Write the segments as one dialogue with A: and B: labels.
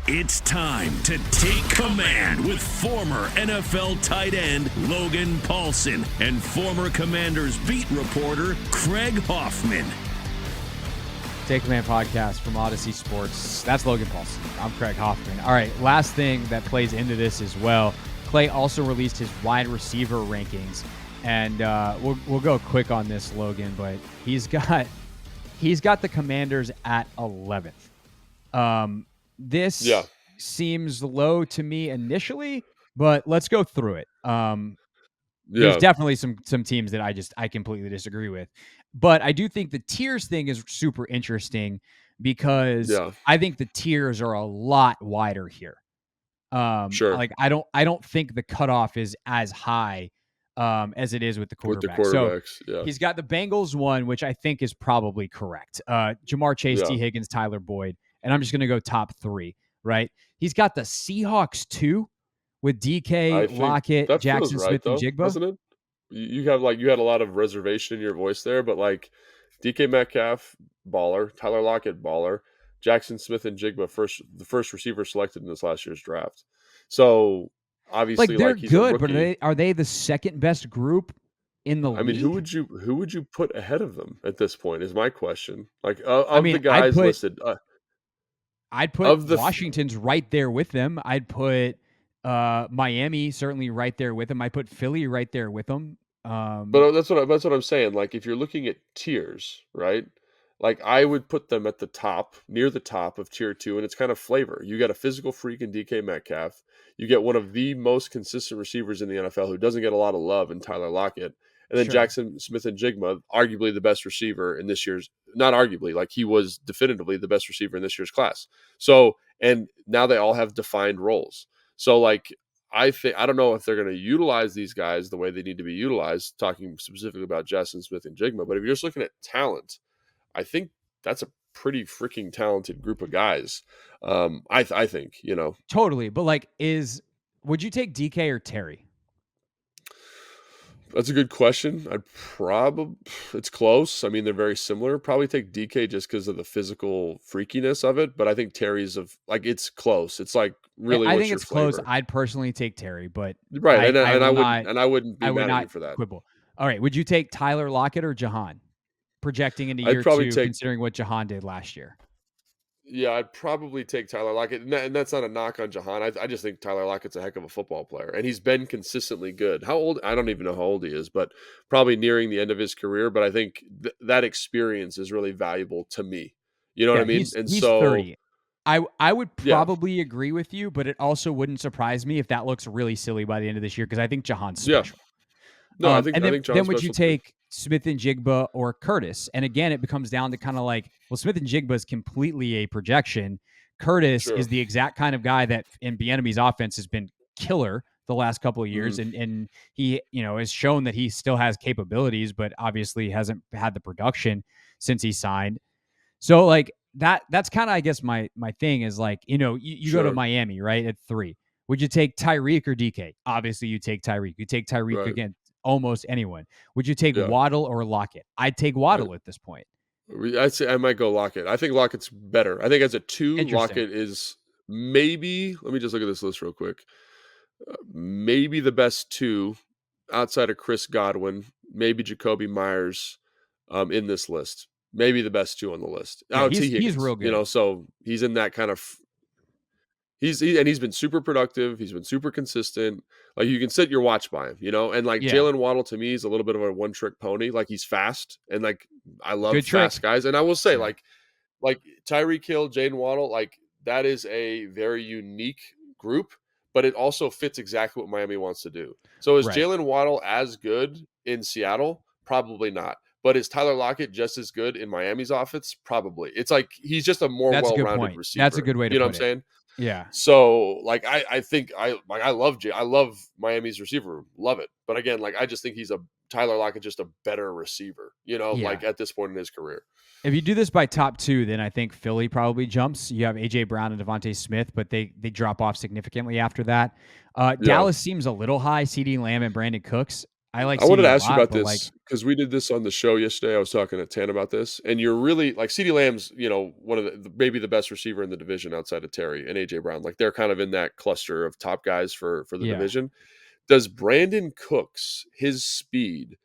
A: It's time to take command with former NFL tight end Logan Paulsen and former Commanders beat reporter Craig Hoffman.
B: Take Command podcast from Odyssey Sports. That's Logan Paulsen. I'm Craig Hoffman. All right, last thing that plays into this as well. Clay also released his wide receiver rankings, and we'll go quick on this, Logan. But he's got the Commanders at 11th. This seems low to me initially, but let's go through it. There's definitely some teams that I completely disagree with, but I do think the tiers thing is super interesting because I think the tiers are a lot wider here.
C: Sure.
B: Like I don't think the cutoff is as high as it is with the quarterback.
C: With the quarterbacks,
B: he's got the Bengals one, which I think is probably correct. Jamar Chase, T. Higgins, Tyler Boyd, and I'm just going to go top 3, right? He's got the Seahawks 2 with DK, Lockett, Jackson Smith, and Jigba.
C: Doesn't it? You had a lot of reservation in your voice there, but like DK Metcalf, baller, Tyler Lockett, baller, Jackson Smith and Jigba, the first receiver selected in this last year's draft. So obviously,
B: like they're
C: he's
B: good, but are they the second best group in the league?
C: I mean, who would you put ahead of them at this point? Is my question. Like the guys listed,
B: I'd put Washington's right there with them. I'd put Miami certainly right there with them. I put Philly right there with them.
C: But that's what I'm saying. Like if you're looking at tiers, right? Like I would put them at the top, near the top of tier 2, and it's kind of flavor. You got a physical freak in DK Metcalf. You get one of the most consistent receivers in the NFL who doesn't get a lot of love in Tyler Lockett. And then Jackson Smith and Jigma, arguably the best receiver in this year's, not arguably, like he was definitively the best receiver in this year's class. So, and now they all have defined roles. So like, I don't know if they're going to utilize these guys the way they need to be utilized, talking specifically about Jackson Smith and Jigma. But if you're just looking at talent, I think that's a pretty freaking talented group of guys. I think,
B: Totally. But like, would you take DK or Terry?
C: That's a good question. It's close. I mean, they're very similar. Probably take DK just because of the physical freakiness of it. But I think Terry's it's close. It's like really.
B: I think it's
C: flavor?
B: close. I'd personally take Terry, but
C: right, I wouldn't be mad at you for that.
B: Quibble. All right, would you take Tyler Lockett or Jahan? Projecting into year 2, considering what Jahan did last year.
C: Yeah, I'd probably take Tyler Lockett, and that's not a knock on Jahan. I just think Tyler Lockett's a heck of a football player, and he's been consistently good. How old? I don't even know how old he is, but probably nearing the end of his career. But I think that experience is really valuable to me. You know what I mean?
B: He's 30. I would probably agree with you, but it also wouldn't surprise me if that looks really silly by the end of this year because I think Jahan's special.
C: No, I think Jahan's
B: then would you take
C: too.
B: Smith and Jigba or Curtis? And again, it becomes down to kind of like, well, Smith and Jigba is completely a projection. Curtis is the exact kind of guy that in Bieniemy's offense has been killer the last couple of years, and he has shown that he still has capabilities, but obviously hasn't had the production since he signed. So like that's kind of I guess my thing is like you go to Miami right at 3. Would you take Tyreek or DK? Obviously, you take Tyreek. You take Tyreek again. Almost anyone. Would you take Waddle or Lockett? I'd take Waddle at this point.
C: I'd say I might go Lockett. I think Lockett's better. I think as a 2, Lockett is maybe. Let me just look at this list real quick. Maybe the best 2 outside of Chris Godwin. Maybe Jacoby Myers in this list. Maybe the best 2 on the list.
B: Yeah, he's real good.
C: So he's in that kind of. He's been super productive. He's been super consistent. Like you can sit your watch by him, and like Jalen Waddle to me is a little bit of a one-trick pony. Like he's fast, and like I love fast guys. And I will say, like Tyreek Hill, Jaden Waddle, like that is a very unique group, but it also fits exactly what Miami wants to do. So is Jalen Waddle as good in Seattle? Probably not. But is Tyler Lockett just as good in Miami's offense? Probably. It's like he's just a more well-rounded receiver.
B: That's a good way to put it.
C: You know what I'm saying?
B: Yeah.
C: So like I think I love Miami's receiver, love it. But again, like I just think Tyler Lockett just a better receiver, like at this point in his career.
B: If you do this by top 2, then I think Philly probably jumps. You have A.J. Brown and Devontae Smith, but they drop off significantly after that. Dallas seems a little high. CeeDee Lamb and Brandon Cooks. I like
C: I wanted
B: CD
C: to
B: a
C: ask you
B: lot,
C: about
B: but like,
C: this because we did this on the show yesterday. I was talking to Tan about this, and you're really like CeeDee Lamb's, one of maybe the best receiver in the division outside of Terry and AJ Brown. Like they're kind of in that cluster of top guys for the
B: yeah.
C: division. Does Brandon Cooks, his speed,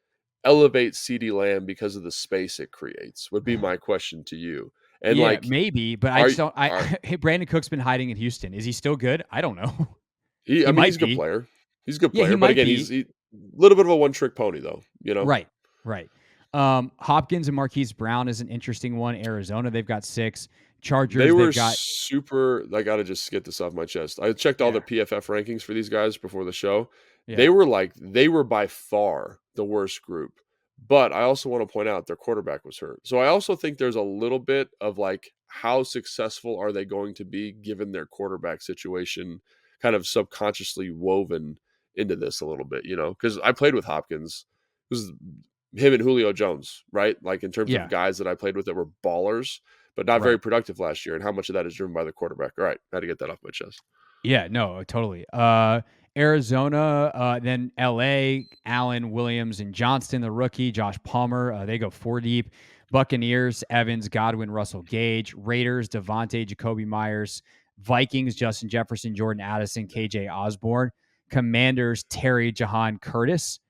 C: elevate CeeDee Lamb because of the space it creates? Would be my question to you. And
B: Yeah,
C: like,
B: maybe, but I
C: are
B: just don't.
C: are
B: Hey, Brandon Cook's been hiding in Houston. Is he still good? I don't know.
C: he?
B: He
C: I mean, he's
B: might
C: a good
B: be.
C: player. He's a good
B: Yeah, he
C: player, but
B: might
C: again,
B: be.
C: he's a little bit of a one trick pony, though.
B: Right, right. Hopkins and Marquise Brown is an interesting one. Arizona, they've got 6.
C: They
B: Chargers, they've
C: were
B: got
C: super. I gotta just get this off my chest. I checked all
B: yeah,
C: their PFF rankings for these guys before the show.
B: yeah.
C: They were by far the worst group. But I also want to point out their quarterback was hurt. So I also think there's a little bit of like how successful are they going to be given their quarterback situation kind of subconsciously woven into this a little bit, because I played with Hopkins. It was him and Julio Jones, right? Like in terms of
B: Yeah,
C: guys that I played with that were ballers but not very
B: right.
C: productive last year. And how much of that is driven by the quarterback? All right, had to get that off my chest.
B: Yeah, no, totally. Arizona, then LA, Allen, Williams, and Johnston, the rookie, Josh Palmer, they go 4 deep. Buccaneers, Evans, Godwin, Russell Gage. Raiders, Devontae, Jacoby Myers. Vikings, Justin Jefferson, Jordan Addison, KJ Osborne. Commanders, Terry, Jahan Curtis.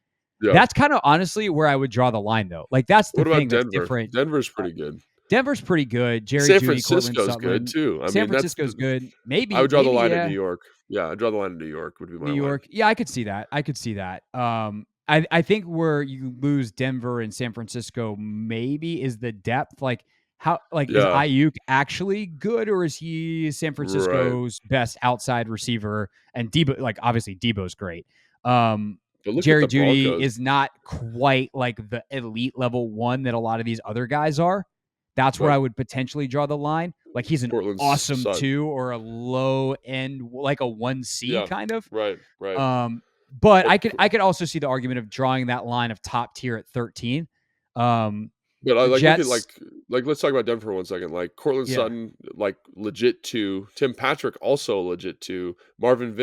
C: Yeah.
B: That's kind of honestly where I would draw the line, though. Like, that's the
C: What
B: thing
C: about
B: that's
C: Denver?
B: different.
C: Denver's
B: Uh,
C: pretty good.
B: Denver's pretty good. Jerry
C: San
B: Judy, Cortland
C: Francisco's good
B: Sutherland.
C: too. I
B: San
C: mean,
B: Francisco's good.
C: I
B: Maybe,
C: would draw the line at
B: yeah.
C: New York. Yeah, I'd draw the line at New York would be
B: New
C: my line.
B: York. Yeah, I could see that. I could see that. I think where you lose Denver and San Francisco maybe is the depth. Like how is
C: Yeah,
B: Ayuk actually good, or is he San
C: right.
B: Francisco's best outside receiver? And Debo, like obviously Debo's great. Um,
C: But look at
B: Jerry
C: the
B: Judy
C: Broncos.
B: is not quite like the elite level one that a lot of these other guys are. That's where
C: Right.
B: I would potentially draw the line. Like he's an
C: Cortland
B: awesome
C: Sutton.
B: 2 or a low end, like a 1C
C: Yeah.
B: kind of.
C: Right. Right.
B: But
C: But
B: I could also see the argument of drawing that line of top tier at 13.
C: But I
B: The
C: like look at
B: Jets,
C: let's talk about Denver for 1 second. Like Cortland
B: yeah,
C: Sutton, like legit 2. Tim Patrick also legit 2.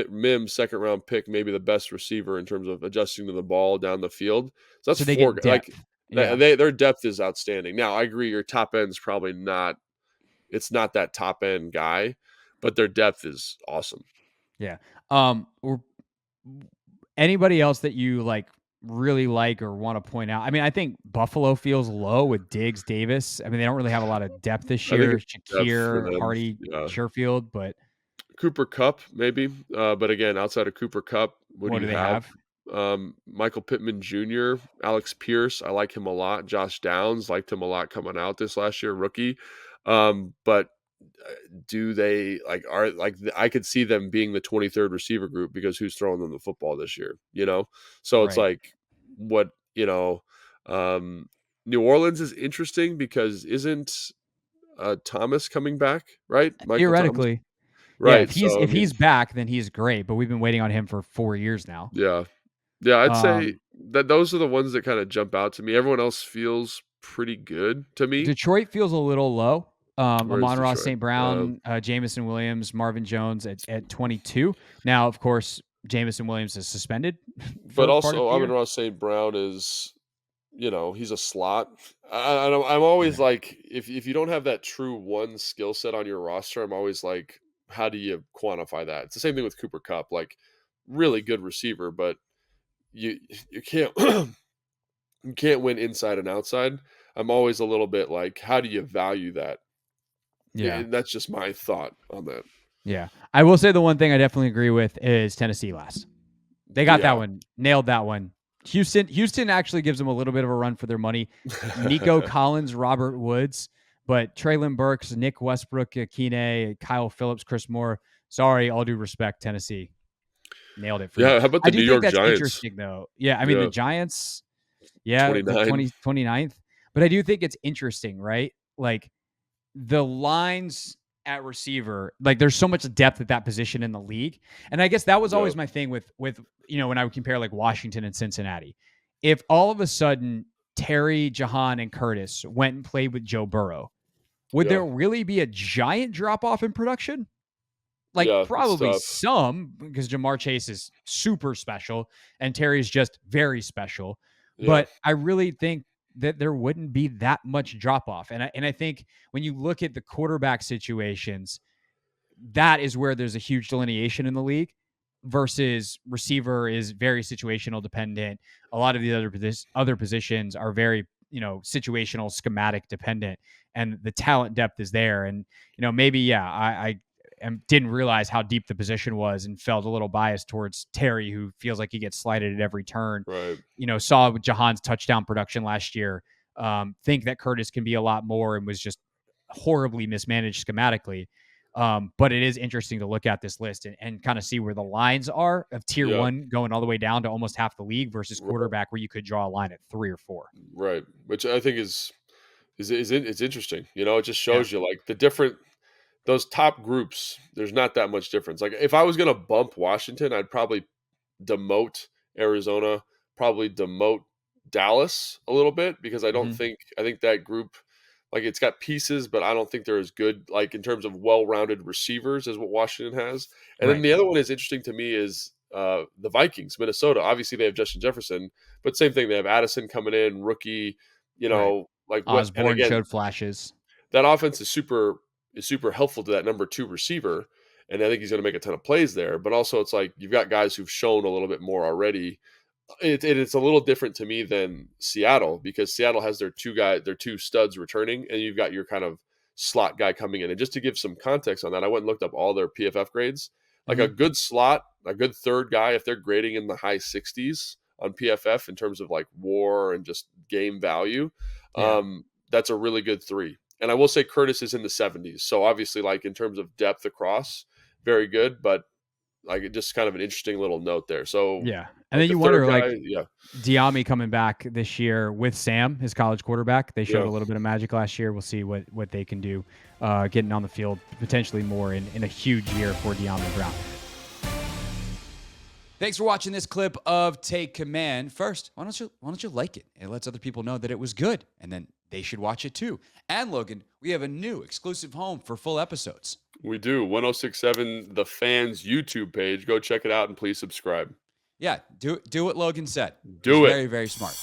C: Mims, second round pick, maybe the best receiver in terms of adjusting to the ball down the field. So that's
B: so they
C: 4
B: get
C: like
B: depth. Yeah,
C: their depth is outstanding. Now I agree, your top end's probably not. It's not that top end guy, but their depth is awesome.
B: yeah. Or anybody else that you really like or want to point out? I mean, I think Buffalo feels low with Diggs, Davis. I mean, they don't really have a lot of depth this
C: I think
B: year.
C: it's depth for
B: Shakir,
C: them.
B: Hardy,
C: Yeah.
B: Sherfield, but
C: Cooper Cup, maybe. But again, outside of Cooper Cup, what do
B: what do
C: you
B: they
C: have?
B: have?
C: Michael Pittman Jr., Alex Pierce, I like him a lot. Josh Downs, liked him a lot coming out this last year, rookie. But do they I could see them being the 23rd receiver group because who's throwing them the football this year? So it's
B: Right.
C: like what, New Orleans is interesting because isn't Thomas coming back, right? Michael Thomas.
B: Theoretically, yeah.
C: Right. So I
B: If
C: mean,
B: he's back, then he's great. But we've been waiting on him for 4 years now.
C: yeah. Yeah, I'd say
B: Um,
C: that those are the ones that kind of jump out to me. Everyone else feels pretty good to me.
B: Detroit feels a little low.
C: Where is
B: Amon-Ra
C: Detroit?
B: St. Brown, Jamison Williams, Marvin Jones at 22. Now, of course, Jamison Williams is suspended
C: But
B: for part of
C: also
B: the
C: Amon
B: year.
C: Ross St. Brown is, he's a slot. I'm always
B: Yeah.
C: like, if you don't have that true one skill set on your roster, I'm always like, how do you quantify that? It's the same thing with Cooper Cup, like really good receiver, but you can't you can't win inside and outside. I'm always a little bit like, how do you value that?
B: Yeah.
C: And that's just my thought on that.
B: Yeah. I will say the one thing I definitely agree with is Tennessee last. They got that
C: Yeah.
B: one. Nailed that one. Houston actually gives them a little bit of a run for their money. Nico Collins, Robert Woods, but Traylon Burks, Nick Westbrook, Akine, Kyle Phillips, Chris Moore. Sorry, all due respect, Tennessee. Nailed it for you.
C: Yeah, how about
B: I
C: the
B: do
C: New
B: think
C: York
B: that's
C: Giants?
B: interesting, though. Yeah, I mean, the
C: Yeah,
B: Giants, yeah, like
C: 29.
B: 29th. But I do think it's interesting, right? Like the lines at receiver, like there's so much depth at that position in the league. And I guess that was
C: Yeah,
B: always my thing with when I would compare like Washington and Cincinnati. If all of a sudden Terry, Jahan, and Curtis went and played with Joe Burrow, would
C: yeah.
B: there really be a giant drop off in production? Like
C: Yeah, it's
B: probably
C: tough.
B: some because Jamar Chase is super special and Terry's just very special.
C: Yeah,
B: But I really think that there wouldn't be that much drop off. And I think when you look at the quarterback situations, that is where there's a huge delineation in the league versus receiver is very situational dependent. A lot of the other positions are very, situational schematic dependent, and the talent depth is there. And, maybe, yeah, I didn't realize how deep the position was and felt a little biased towards Terry, who feels like he gets slighted at every turn.
C: right.
B: Saw Jahan's touchdown production last year. Think that Curtis can be a lot more and was just horribly mismanaged schematically. But it is interesting to look at this list and kind of see where the lines are of tier
C: Yeah,
B: one going all the way down to almost half the league versus
C: right,
B: quarterback where you could draw a line at 3 or 4.
C: right. Which I think it's interesting. It just
B: Yeah.
C: shows you like the different those top groups. There's not that much difference. Like if I was gonna bump Washington, I'd probably demote Arizona, probably demote Dallas a little bit because
B: Hmm.
C: I think that group like it's got pieces, but I don't think they're as good like in terms of well-rounded receivers as what Washington has. And then
B: Right.
C: the other one is interesting to me is the Vikings, Minnesota. Obviously they have Justin Jefferson, but same thing. They have Addison coming in, rookie,
B: Right.
C: like what and
B: Osborne
C: again,
B: showed flashes.
C: that offense is super helpful to that number 2 receiver, and I think he's going to make a ton of plays there. But also, it's like you've got guys who've shown a little bit more already. It's a little different to me than Seattle because Seattle has their two studs returning, and you've got your kind of slot guy coming in. And just to give some context on that, I went and looked up all their PFF grades. Like
B: Hmm.
C: a good slot, a good third guy, if they're grading in the high 60s on PFF in terms of like WAR and just game value,
B: Yeah.
C: that's a really good 3. And I will say Curtis is in the 70s. So obviously, like in terms of depth across, very good. But like just kind of an interesting little note there. So
B: Yeah. And
C: like
B: then
C: the
B: you
C: third
B: wonder,
C: guy,
B: like,
C: yeah,
B: Diami coming back this year with Sam, his college quarterback. They showed
C: yeah.
B: a little bit of magic last year. We'll see what they can do, getting on the field potentially more in a huge year for Diami Brown. Thanks for watching this clip of Take Command. First, why don't you like it? It lets other people know that it was good, and then they should watch it too. And Logan, we have a new exclusive home for full episodes.
C: We do. 1067 The Fans YouTube page. Go check it out and please subscribe.
B: Yeah, do what Logan said. He's
C: Do it.
B: very, very smart.